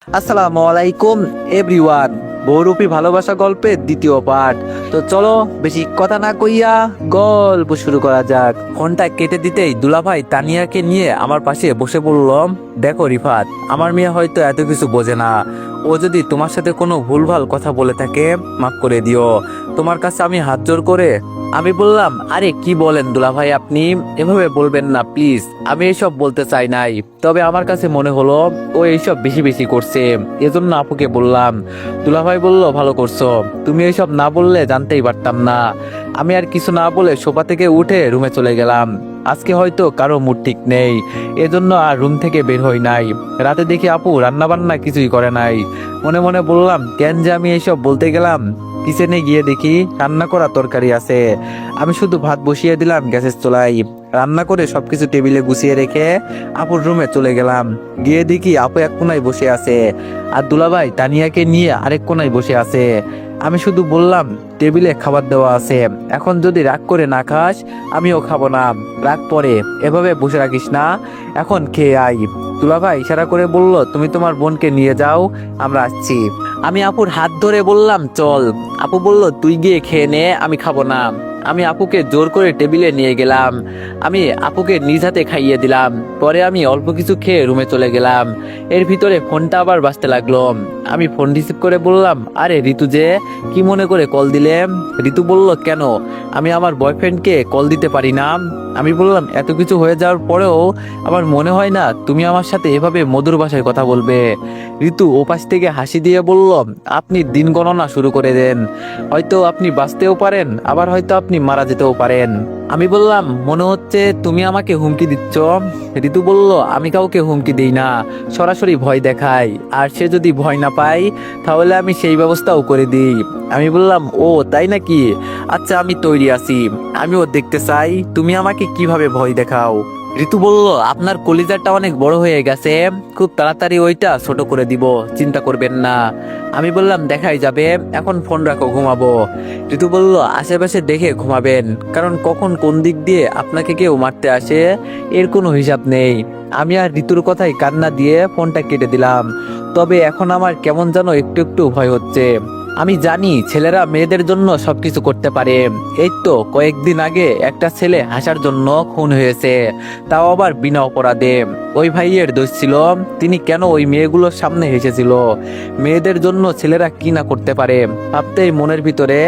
আসসালামু আলাইকুম এভরিওয়ান। বহুরূপী ভালোবাসা গল্পের দ্বিতীয় পার্ট। তো চলো বেশি কথা না কইয়া গল্প শুরু করা যাক। ফোনটা কেটে দিতেই দুলাভাই তানিয়াকে নিয়ে আমার পাশে বসে পড়লাম। দেখো রিফাত, আমার মেয়ে হয়তো এত কিছু বোঝে না। ও যদি তোমার সাথে কোনো ভুলভাল কথা বলে থাকে মাফ করে দিও। তোমার কাছে আমি হাত জোর করে আমি বললাম, আরে কি বলেন দুলাভাই, আপনি এভাবে বলবেন না প্লিজ। আমি এইসব বলতে চাই নাই, তবে আমার কাছে মনে হলো ও এইসব বেশি বেশি করছে, এজন্য আপুকে বললাম। দুলাভাই বলল, ভালো করছো, তুমি এইসব না বললে জানতেই পারতাম না। আমি আর কিছু না বলে সোফা থেকে উঠে রুমে চলে গেলাম। আজকে হয়তো কারো মুড ঠিক নেই, এজন্য আর রুম থেকে বের হই নাই। রাতে দেখি আপু রান্না বান্না কিছুই করে নাই। মনে মনে বললাম, কেন যে আমি এইসব বলতে গেলাম। কিচেনে গিয়ে দেখি রান্না করা তরকারি আছে। আমি শুধু ভাত বসিয়ে দিলাম গ্যাসের চুলায়। রান্না করে সবকিছু টেবিলে গুছিয়ে রেখে আপুর রুমে চলে গেলাম। গিয়ে দেখি আপু এক কোনায় বসে আছে, আর দুলাভাই তানিয়াকে নিয়ে আরেক কোনায় বসে আছে। আমি শুধু বললাম, টেবিলে খাবার দেওয়া আছে, এখন যদি রাগ করে না খাস আমিও খাবো না। রাগ পরে, এভাবে বসে রাখিস না, এখন খেয়ে আই। দুলাভাই ইশারা করে বলল, তুমি তোমার বোনকে নিয়ে যাও, আমরা আসছি। আমি আপুর হাত ধরে বললাম, চল। আপু বলল, তুই গিয়ে খেয়ে নে, আমি খাবো না। আমি আপুকে জোর করে টেবিলে নিয়ে গেলাম। আমি আপুকে নিজ হাতে খাইয়ে দিলাম। পরে আমি অল্প কিছু খেয়ে রুমে চলে গেলাম। এর ভিতরে ফোনটা আবার বাজতে লাগলো। আমি ফোন রিসিভ করে বললাম, আরে ঋতু যে, কি মনে করে কল দিলে? ঋতু বলল, কেন, আমি আমার বয়ফ্রেন্ডকে কল দিতে পারি না? আমি বললাম, এত কিছু হয়ে যাওয়ার পরেও আমার মনে হয় না তুমি আমার সাথে এভাবে মধুর ভাষায় কথা বলবে। ঋতু ওপাশ থেকে হাসি দিয়ে বলল, আপনি দিন গণনা শুরু করে দেন, হয়তো আপনি বাঁচতেও পারেন, আবার হয়তো আপনি মারা যেতেও পারেন। আমি বললাম, মনে হচ্ছে তুমি আমাকে হুমকি দিচ্ছ। ঋতু বলল, আমি কাউকে হুমকি দিই না, সরাসরি ভয় দেখাই, আর সে যদি ভয় না পায় তাহলে আমি সেই ব্যবস্থাও করে দিই। আমি বললাম, ও তাই নাকি, আচ্ছা আমি তৈরি আছি, আমিও দেখতে চাই তুমি আমাকে কিভাবে ভয় দেখাও। ঋতু বলল, আপনার কলিজাটা অনেক বড় হয়ে গেছে, খুব তাড়াতাড়ি ওইটা ছোট করে দিব, চিন্তা করবেন না। আমি বললাম, দেখাই যাবে, এখন ফোন রাখো, ঘুমাবো। ঋতু বলল, আশেপাশে দেখে ঘুমাবেন, কারণ কখন কোন দিক দিয়ে আপনাকে কেউ মারতে আসে এর কোনো হিসাব নেই। আমি আর ঋতুর কথাই কান্না দিয়ে ফোনটা কেটে দিলাম। তবে এখন আমার কেমন যেন একটু একটু ভয় হচ্ছে। আমি জানি ছেলেরা মেয়েদের জন্য সবকিছু করতে পারে। এই তো কয়েকদিন আগে একটা ছেলে হাসার জন্য খুন হয়েছে, তাও আবার বিনা অপরাধে। ওই ভাইয়ের দোষ ছিল, তিনি কেন ওই মেয়েগুলোর সামনে হেসেছিল। মেয়েদের জন্য ছেলেরা কি না করতে পারে ভাবতেই মনের ভিতরে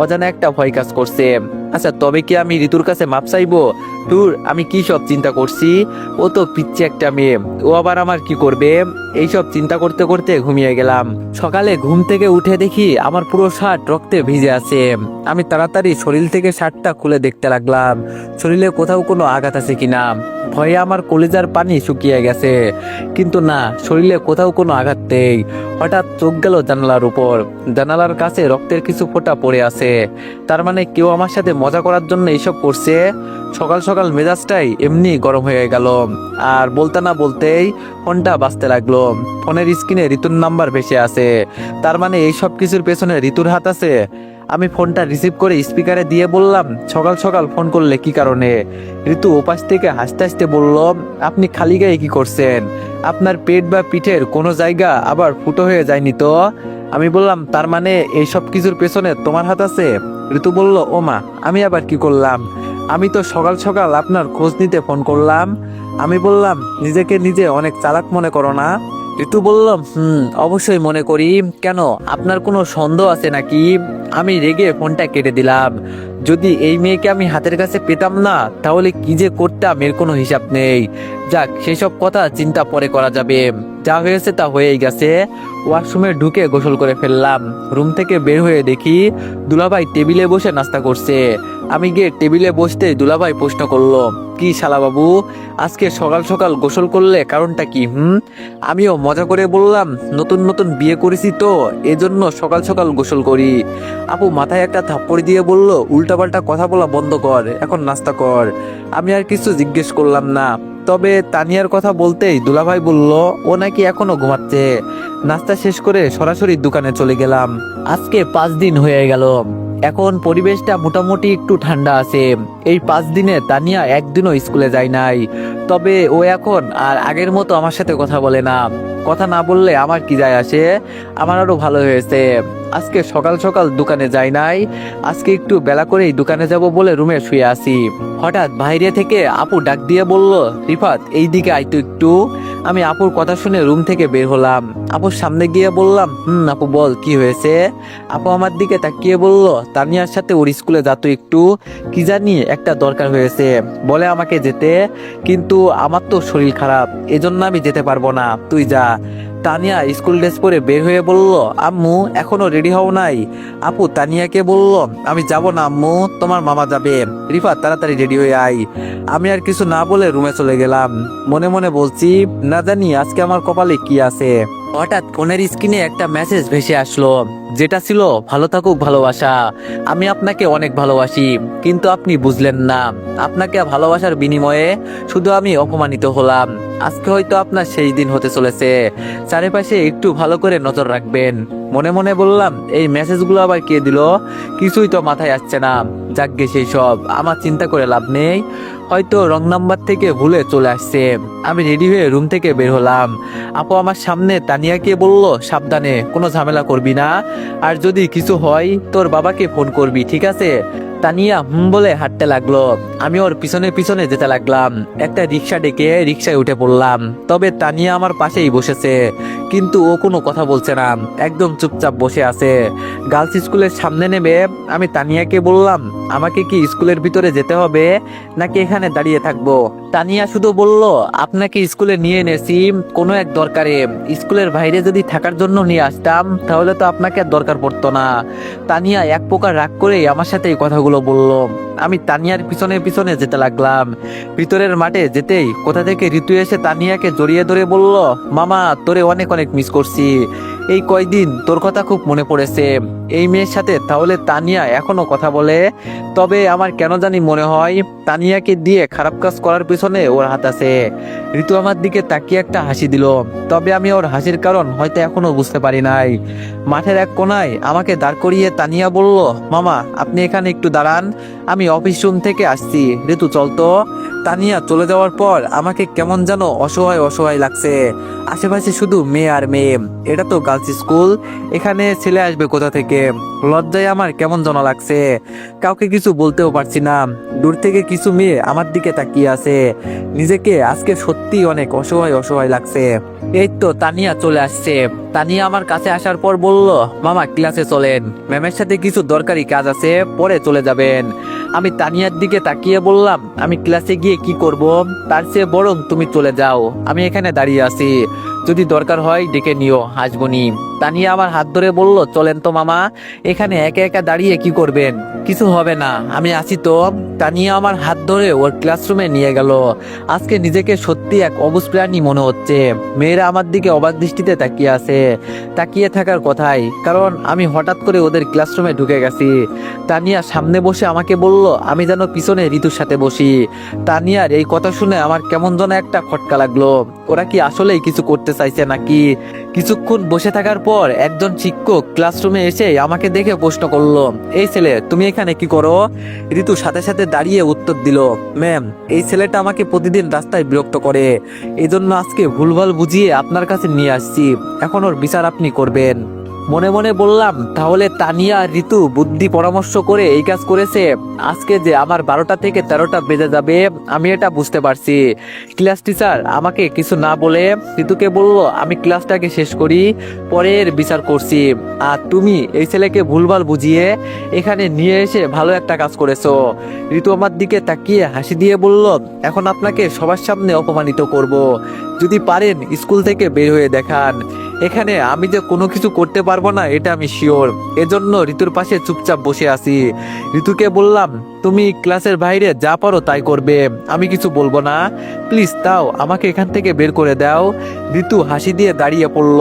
অজানা একটা ভয় কাজ করছে। আচ্ছা, তবে কি আমি ঋতুর কাছে মাপ চাইবো? দূর, আমি কি সব চিন্তা করছি, ও তো পিচ্ছি একটা মেয়ে, ও আবার আমার কি করবে? এইসব চিন্তা করতে করতে ঘুমিয়ে গেলাম। সকালে ঘুম থেকে উঠে দেখি আমার পুরো শার্ট রক্তে ভিজে আছে। আমি তাড়াতাড়ি শরীর থেকে শার্টটা খুলে দেখতে লাগলাম শরীরে কোথাও কোনো আঘাত আছে কিনা। ভয়ে আমার কলিজার পানি শুকিয়ে গেছে, কিন্তু না, শরীরে কোথাও কোনো আঘাত নেই। হঠাৎ চোখ গেল জানালার উপর। জানালার কাছে রক্তের কিছু ফোঁটা পড়ে আছে। তার মানে কেউ আমার সাথে মজা করার জন্য এইসব করছে। সকাল সকাল মেজাজটাই এমনি গরম হয়ে গেল। আর বলতে না বলতেই ফোনটা বাজতে লাগলো। ফোনের স্ক্রিনে ঋতুর নাম্বার ভেসে আছে। তার মানে এই সব কিছুর পেছনে ঋতুর হাত আছে। আমি ফোনটা রিসিভ করে স্পিকারে দিয়ে বললাম, সকাল সকাল ফোন করলে কি কারণে? ঋতু ওপাশ থেকে হাসতে হাসতে বলল, আপনি খালি গায়ে কি করছেন? আপনার পেট বা পিঠের কোনো জায়গা আবার ফুটো হয়ে যায়নি তো? আমি বললাম, তার মানে এই সব কিছুর পেছনে তোমার হাত আছে? ঋতু বলল, ও মা, আমি আবার কি করলাম? আমি তো সকাল সকাল আপনার খোঁজ নিতে ফোন করলাম। আমি বললাম, নিজেকে নিজে অনেক চালাক মনে করো না? ঋতু বলল, অবশ্যই মনে করি, কেন, আপনার কোনো সন্দেহ আছে নাকি? আমি রেগে ফোনটা কেটে দিলাম। যদি এই মেয়েকে আমি হাতের কাছে পেতাম না তাহলে কি যে করতাম এর কোনো হিসাব নেই। যাক, সেসব কথা চিন্তা পরে করা যাবে, যা হয়েছে তা হয়েই গেছে। ওয়াশরুমে ঢুকে গোসল করে ফেললাম। রুম থেকে বের হয়ে দেখি দুলাভাই টেবিলে বসে নাস্তা করছে। আমি গিয়ে টেবিলে বসতে দুলাভাই প্রশ্ন করলো, কি শালা বাবু, আজকে সকাল সকাল গোসল করলে কারণটা কি? আমিও মজা করে বললাম, নতুন নতুন বিয়ে করেছি তো এজন্য সকাল সকাল গোসল করি। আপু মাথায় একটা থাপ্পড় দিয়ে বলল, উল্টাপাল্টা কথা বলা বন্ধ কর, এখন নাস্তা কর। আমি আর কিছু জিজ্ঞেস করলাম না। তবে তানিয়ার কথা বলতেই দুলাভাই বলল, ও নাকি এখনো ঘুমাচ্ছে। নাস্তা শেষ করে সরাসরি দোকানে চলে গেলাম। আজকে 5 দিন হয়ে গেল। এখন পরিবেশটা মোটামুটি একটু ঠান্ডা আছে। এই 5 দিনে তানিয়া একদিনও স্কুলে যায় নাই। তবে ও এখন আর আগের মতো আমার সাথে কথা বলে না। কথা না বললে আমার কি যায় আসে, আমার আরো ভালো হয়েছে। আজকে সকাল সকাল দোকানে যাই নাই, আজকে একটু বেলা করেই দোকানে যাব বলে রুমে শুয়ে আছি। হঠাৎ বাইরে থেকে আপু ডাক দিয়ে বলল, রিফাত এইদিকে আইতো একটু। আমি আপুর কথা শুনে রুম থেকে বের হলাম। আপুর সামনে গিয়ে বললাম, আপু বল কি হয়েছে। আপু আমার দিকে তাকিয়ে বলল, তানিয়ার সাথে ওর স্কুলে যাতো একটু, কি জানি একটা দরকার হয়েছে, বলে আমাকে যেতে, কিন্তু আমার তো শরীর খারাপ, এজন্য আমি যেতে পারবো না, তুই যা। তানিয়া স্কুল ড্রেস পরে বের হয়ে বলল, আম্মু এখনো রেডি হও নাই। আপু তানিয়াকে বলল, আমি যাব না আম্মু, তোমার মামা যাবে। রিফাত তাড়াতাড়ি রেডি হয়ে আয়। আমি আর কিছু না বলে রুমে চলে গেলাম। মনে মনে বলছি, না জানি আজকে আমার কপালে কি আছে। হঠাৎ ফোনের স্ক্রিনে একটা মেসেজ ভেসে আসলো, যেটা ছিল, ভালো থাকুক ভালোবাসা, আমি আপনাকে অনেক ভালোবাসি, কিন্তু আপনি বুঝলেন না। আপনাকে ভালোবাসার বিনিময়ে শুধু আমি অপমানিত হলাম। আজকে হয়তো আপনার সেই দিন হতে চলেছে। চারিপাশে একটু ভালো করে নজর রাখবেন। মনে মনে বললাম, এই মেসেজগুলো আবার কে দিল, কিছুই তো মাথায় আসছে না। যাকগে সেই সব, আমার চিন্তা করে লাভ নেই, হয়তো রং নাম্বার থেকে ভুলে চলে আসছে। আমি রেডি হয়ে রুম থেকে বের হলাম। আপু আমার সামনে তানিয়াকে বলল, সাবধানে, কোনো ঝামেলা করবি না, আর যদি কিছু হয় তোর বাবাকে ফোন করবি, ঠিক আছে। তানিয়া বলে হাঁটতে লাগলো। আমি ওর পিছনে পিছনে যেতে লাগলাম। একটা রিক্সা ডেকে রিক্সায় উঠে পড়লাম। তবে তানিয়া আমার পাশেই বসেছে, কিন্তু ও কোনো কথা বলছে না, একদম চুপচাপ বসে আছে। গার্লস স্কুলের সামনে নেমে আমি তানিয়াকে বললাম, আমাকে কি স্কুলের ভিতরে যেতে হবে নাকি এখানে দাঁড়িয়ে থাকবো। তানিয়া শুধু বলল, আপনাকে স্কুলে নিয়ে এনেছি কোনো এক দরকারে, স্কুলের বাইরে যদি থাকার জন্য নিয়ে আসতাম তাহলে তো আপনাকে আর দরকার পড়তো না। তানিয়া এক প্রকার রাগ করে আমার সাথে এই কথাগুলো বলল। আমি তানিয়ার পিছনে পিছনে যেতে লাগলাম। ভিতরের মাঠে যেতেই কোথা থেকে ঋতু এসে তানিয়াকে জড়িয়ে ধরে বলল, মামা তোরে অনেক অনেক মিস করছি, এই কয়দিন তোর কথা খুব মনে পড়েছে। এই মেয়ের সাথে তাহলে তানিয়া এখনো কথা বলে। তবে আমার কেন জানি মনে হয় তানিয়াকে দিয়ে খারাপ কাজ করার পিছনে ওর হাত আছে। ঋতু আমার দিকে তাকিয়ে একটা হাসি দিল, তবে আমি ওর হাসির কারণ হয়তো এখনো বুঝতে পারি নাই। মাঠের এক কোনায় আমাকে দাঁড় করিয়ে তানিয়া বলল, মামা আপনি এখানে একটু দাঁড়ান, আমি অফিস রুম থেকে আসছি, ঋতু চল তো। তানিয়া চলে যাওয়ার পর আমাকে কেমন যেন অসহায় অসহায় লাগছে। আশেপাশে শুধু মেয়ে আর মেয়ে, এটা তো গার্লস স্কুল, এখানে ছেলে আসবে কোথা থেকে। লজ্জায় আমার কেমন যেন লাগছে, কাউকে কিছু বলতেও পারছি না। দূর থেকে কিছু মেয়ে আমার দিকে তাকিয়ে আছে। নিজেকে আজকে সত্যি অনেক অসহায় অসহায় লাগছে। এই তো তানিয়া চলে আসছে। তানিয়া আমার কাছে আসার পর বলল, মামা ক্লাসে চলেন, ম্যামের সাথে কিছু দরকারি কাজ আছে, পরে চলে যাবেন। আমি তানিয়ার দিকে তাকিয়ে বললাম, আমি ক্লাসে গিয়ে কি করব, তার চেয়ে বরং তুমি চলে যাও, আমি এখানে দাঁড়িয়ে আছি, যদি দরকার হয় ডেকে নিও, হাসবনি। তানিয়া আমার হাত ধরে বলল, চলেন তো মামা, এখানে একা একা দাঁড়িয়ে কি করবেন, কিছু হবে না, আমি আছি তো। তানিয়া আমার হাত ধরে ওর ক্লাসরুমে নিয়ে গেল। আজকে নিজেকে সত্যি এক অবুঝ প্রাণী মনে হচ্ছে। মেয়েরা আমার দিকে অবাক দৃষ্টিতে তাকিয়ে আছে, তাকিয়ে থাকার কথাই, কারণ আমি হঠাৎ করে ওদের ক্লাসরুমে ঢুকে গেছি। তানিয়া সামনে বসে আমাকে বলল, আমি যেন পিছনে ঋতুর সাথে বসি। তানিয়ার এই কথা শুনে আমার কেমন যেন একটা খটকা লাগলো। ওরা কি আসলেই কিছু করতে চাইছে নাকি? কিছুক্ষণ বসে থাকার পর একজন শিক্ষক ক্লাসরুমে এসে আমাকে দেখে প্রশ্ন করলো, এই ছেলে তুমি এখানে কি করো? ঋতু সাথে সাথে দাঁড়িয়ে উত্তর দিল, ম্যাম এই ছেলেটা আমাকে প্রতিদিন রাস্তায় বিরক্ত করে, এই জন্য আজকে ভুলভাল বুঝিয়ে আপনার কাছে নিয়ে আসছি, এখন ওর বিচার আপনি করবেন। মনে মনে বললাম, তাহলে তানিয়া আর ঋতু বুদ্ধি পরামর্শ করে এই কাজ করেছে। আজকে যে আমার 12টা থেকে 13টা বেজে যাবে আমি এটা বুঝতে পারছি। ক্লাস টিচার আমাকে কিছু না বলে ঋতুকে বলল, আমি ক্লাসটাকে শেষ করি, পরে এর বিচার করছি। আর তুমি এই ছেলেকে ভুলভাল বুঝিয়ে এখানে নিয়ে এসে ভালো একটা কাজ করেছো। ঋতু আমার দিকে তাকিয়ে হাসি দিয়ে বলল, এখন আপনাকে সবার সামনে অপমানিত করব, যদি পারেন স্কুল থেকে বের হয়ে দেখান। এখানে আমি যে কোনো কিছু করতে পারবো না এটা আমি শিওর, এজন্য ঋতুর পাশে চুপচাপ বসে আছি। ঋতুকে বললাম, তুমি ক্লাসের বাইরে যা পারো তাই করবে, আমি কিছু বলবো না, প্লিজ তাও আমাকে এখান থেকে বের করে দাও। ঋতু হাসি দিয়ে দাঁড়িয়ে পড়ল,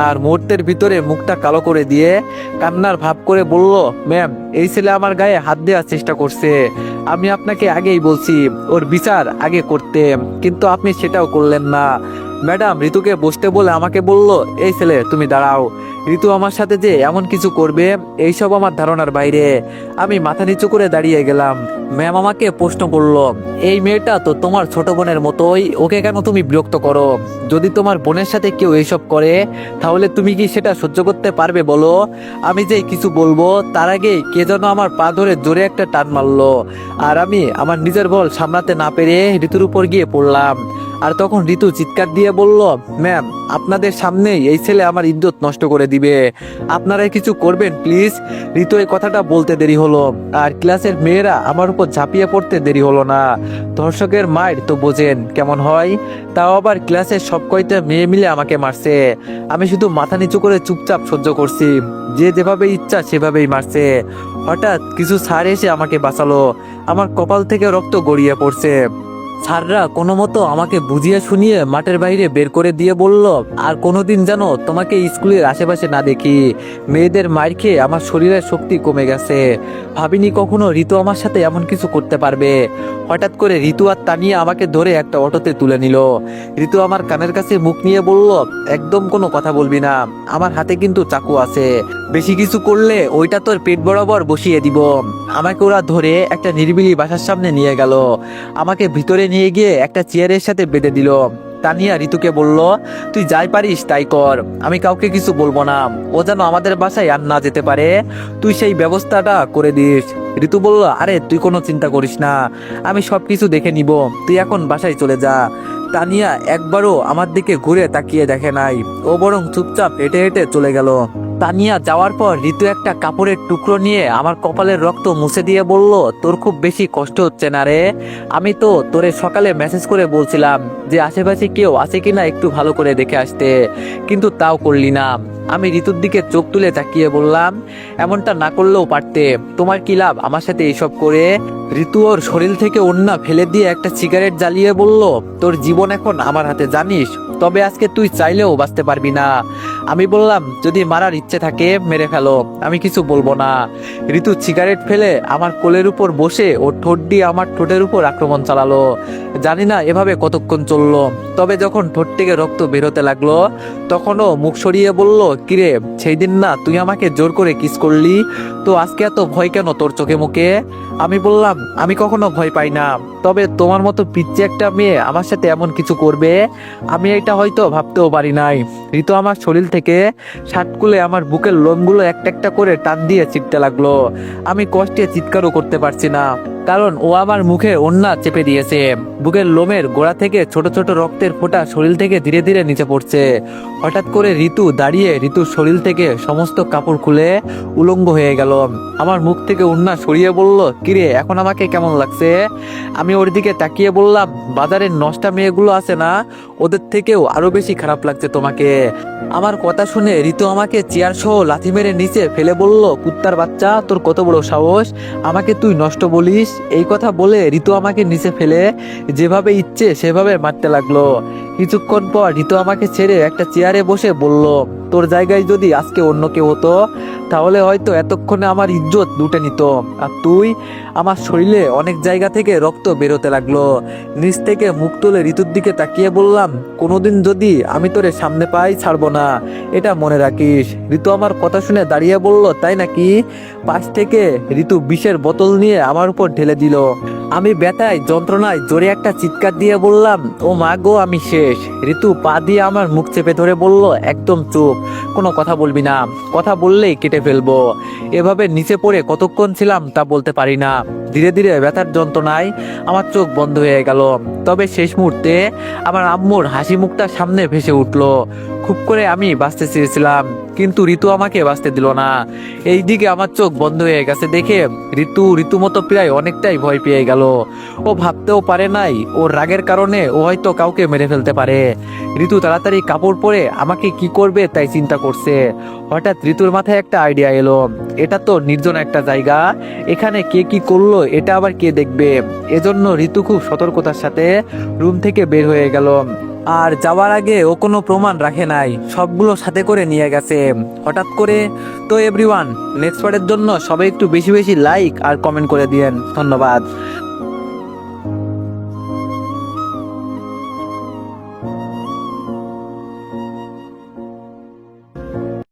আর মুহূর্তের ভিতরে মুখটা কালো করে দিয়ে কান্নার ভাব করে বলল, ম্যাম এই ছেলে আমার গায়ে হাত দেওয়ার চেষ্টা করছে, আমি আপনাকে আগেই বলছি ওর বিচার আগে করতে, কিন্তু আপনি সেটাও করলেন না। ম্যাডাম ঋতুকে বসতে বলে আমাকে বলল, এই ছেলে তুমি দাঁড়াও। ঋতু আমার সাথে যে এমন কিছু করবে এইসব আমার ধারণার বাইরে। আমি মাথা নিচু করে দাঁড়িয়ে গেলাম। ম্যাম আমাকে প্রশ্ন করলো, এই মেয়েটা তো তোমার ছোট বোনের মতোই, ওকে কেন তুমি বিরক্ত করো? যদি তোমার বোনের সাথে কেউ এইসব করে তাহলে তুমি কি সেটা সহ্য করতে পারবে বলো? আমি যে কিছু বলবো তার আগে কে যেন আমার পা ধরে জোরে একটা টান মারলো, আর আমি আমার নিজের বল সামলাতে না পেরে ঋতুর উপর গিয়ে পড়লাম। আর তখন ঋতু চিৎকার দিয়ে বলল, ম্যাম আপনাদের সামনেই এই ছেলে আমার ইজ্জত নষ্ট করে দিবে, আপনারা কিছু করবেন প্লিজ। ঋতু এই কথাটা বলতে দেরি হলো, আর ক্লাসের মেয়েরা আমার উপর ঝাঁপিয়ে পড়তে দেরি হলো না। ধর্ষকের মায়ের তো বোঝেন কেমন হয়, তাও আবার ক্লাসের সব কয়টা মেয়ে মিলে আমাকে মারছে। আমি শুধু মাথা নিচু করে চুপচাপ সহ্য করছি, যে যেভাবে ইচ্ছা সেভাবেই মারছে। হঠাৎ কিছু স্যার এসে আমাকে বাঁচালো, আমার কপাল থেকে রক্ত গড়িয়ে পড়ছে। স্যাররা কোনো মতো আমাকে বুঝিয়ে শুনিয়ে মাঠের বাইরে বের করে দিয়ে বলল, আর কোনোদিন যেন তোমাকে স্কুলের আশেপাশে না দেখি। মেয়েদের মার খেয়ে আমার শরীরের শক্তি কমে গেছে, ভাবিনি কখনো ঋতু আমার সাথে এমন কিছু করতে পারবে। হঠাৎ করে ঋতু আর তানিয়া আমাকে ধরে একটা অটোতে তুলে নিল। ঋতু আমার কানের কাছে মুখ নিয়ে বলল, একদম কোনো কথা বলবি না, আমার হাতে কিন্তু চাকু আছে, বেশি কিছু করলে ওইটা তোর পেট বরাবর বসিয়ে দিব। আমাকে ওরা ধরে একটা নিরিবিলি বাসার সামনে নিয়ে গেল, আমাকে ভিতরে নিয়ে গিয়ে একটা চেয়ারের সাথে বেঁধে দিল। তানিয়া ঋতুকে বলল, তুই যাই পারিস তাই কর, আমি কাউকে কিছু বলবো না, ও যেন আমাদের বাসায় আর না যেতে পারে, তুই সেই ব্যবস্থাটা করে দিস। ঋতু বলল, আরে তুই কোনো চিন্তা করিস না, আমি সবকিছু দেখে নিব, তুই এখন বাসায় চলে যা। তানিয়া একবারও আমার দিকে ঘুরে তাকিয়ে দেখে নাই, ও বরং চুপচাপ হেঁটে হেঁটে চলে গেল। তানিয়া যাওয়ার পর ঋতু একটা কাপড়ের টুকরো নিয়ে আমার কপালের রক্ত মুছে দিয়ে বলল, তোর খুব বেশি কষ্ট হচ্ছে না রে? আমি তো তোরে সকালে মেসেজ করে বলছিলাম যে আশেপাশে কেউ আছে কিনা একটু ভালো করে দেখে আসতে, কিন্তু তাও করলি না। আমি ঋতুর দিকে চোখ তুলে তাকিয়ে বললাম, এমনটা না করলেও পারতে, তোমার কি লাভ আমার সাথে এইসব করে? ঋতু ওর শরীর থেকে ওড়না ফেলে দিয়ে একটা সিগারেট জ্বালিয়ে বলল, তোর জীবন এখন আমার হাতে জানিস, তবে আজকে তুই চাইলেও বাঁচতে পারবি না। আমি বললাম, যদি মারার ইচ্ছে থাকে মেরে ফেলো, আমি কিছু বলবো না। ঋতু সিগারেট ফেলে আমার কোলের উপর বসে ও ঠোঁট দিয়ে আমার ঠোঁটের উপর আক্রমণ চালালো। জানি না এভাবে কতক্ষণ চললো, তবে যখন ঠোঁট থেকে রক্ত বেরোতে লাগলো তখনও মুখ সরিয়ে বলল, কিরে সেই দিন না তুই আমাকে জোর করে কিস করলি, তো আজকে এত ভয় কেন তোর চোখে মুখে? আমি বললাম, আমি কখনো ভয় পাই না, তবে তোমার মতো পিচ্চি একটা মেয়ে আমার সাথে এমন কিছু করবে আমি এটা হয়তো ভাবতেও পারি নাই। ঋতু আমার শরীর থেকে শার্ট খুলে আমার বুকের লোমগুলো একটা একটা করে টান দিয়ে ছিটতে লাগলো। আমি কষ্টে চিৎকারও করতে পারছি না, কারণ ও আমার মুখে ওড়না চেপে দিয়েছে। বুকের লোমের গোড়া থেকে ছোট ছোট রক্তের ফোঁটা শরীর থেকে ধীরে ধীরে নিচে পড়ছে। হঠাৎ করে ঋতু দাঁড়িয়ে ঋতুর শরীর থেকে সমস্ত কাপড় খুলে উলঙ্গ হয়ে গেল। আমার মুখ থেকে ওড়না সরিয়ে বলল, কিরে এখন আমাকে কেমন লাগছে? আমি ওর দিকে তাকিয়ে বললাম, বাজারের নষ্টা মেয়েগুলো আছে না, ওদের থেকেও আরো বেশি খারাপ লাগছে তোমাকে। আমার কথা শুনে ঋতু আমাকে চেয়ার সহ লাথি মেরে নিচে ফেলে বলল, কুত্তার বাচ্চা, তোর কত বড় সাহস, আমাকে তুই নষ্ট বলিস? এই কথা বলে ঋতু আমাকে নিচে ফেলে যেভাবে ইচ্ছে সেভাবে মারতে লাগলো। কিছুক্ষণ পর ঋতু আমাকে ছেড়ে একটা চেয়ারে বসে বলল, তোর জায়গায় যদি আজকে অন্য কেউ হতো তাহলে হয়তো এতক্ষণে আমার ইজ্জত লুটে নিত, আর তুই। আমার শরীরে অনেক জায়গা থেকে রক্ত বেরোতে লাগলো। নিচ থেকে মুখ তুলে ঋতুর দিকে তাকিয়ে বললাম, কোনোদিন যদি আমি তোরে সামনে পাই ছাড়বো না, এটা মনে রাখিস। ঋতু আমার কথা শুনে দাঁড়িয়ে বলল, তাই নাকি? পাশ থেকে ঋতু বিষের বোতল নিয়ে আমার উপর ঢেলে দিল। আমি ব্যথায় যন্ত্রণায় জোরে একটা চিৎকার দিয়ে বললাম, ও মা গো, আমি শেষ। ঋতু পা দিয়ে আমার মুখ চেপে ধরে বলল, একদম চুপ, কোনো কথা বলবি না, কথা বললেই কেটে ফেলবো। এভাবে নিচে পড়ে কতক্ষণ ছিলাম তা বলতে পারি না। ধীরে ধীরে ব্যথার যন্ত্রণায় আমার চোখ বন্ধ হয়ে গেল। তবে শেষ মুহূর্তে আমার আম্মুর হাসি মুখটা সামনে ভেসে উঠলো। খুব করে আমি বাঁচতে চেয়েছিলাম, কিন্তু ঋতু আমাকে বাঁচতে দিল না। এইদিকে আমার চোখ বন্ধ হয়ে গেছে দেখে ঋতু মতো প্রায় অনেকটাই ভয় পেয়ে গেল। ও ভাবতেও পারে নাই ওর রাগের কারণে ও হয়তো কাউকে মেরে ফেলতে পারে। ঋতু তাড়াতাড়ি কাপড় পরে আমাকে কি করবে তাই চিন্তা করছে। হঠাৎ ঋতুর মাথায় একটা আইডিয়া এলো, এটা তো নির্জন একটা জায়গা, এখানে কে কি করলো এটা আবার কে দেখবে। এজন্য ঋতু খুব সতর্কতার সাথে রুম থেকে বের হয়ে গেল। আর যাওয়ার আগে ও কোনো প্রমাণ রাখে নাই, সবগুলো সাথে করে নিয়ে গেছে হঠাৎ করে। তো এভরিওয়ান, নেক্সট পার্টের জন্য সবাই একটু বেশি বেশি লাইক আর কমেন্ট করে দিয়েন। ধন্যবাদ।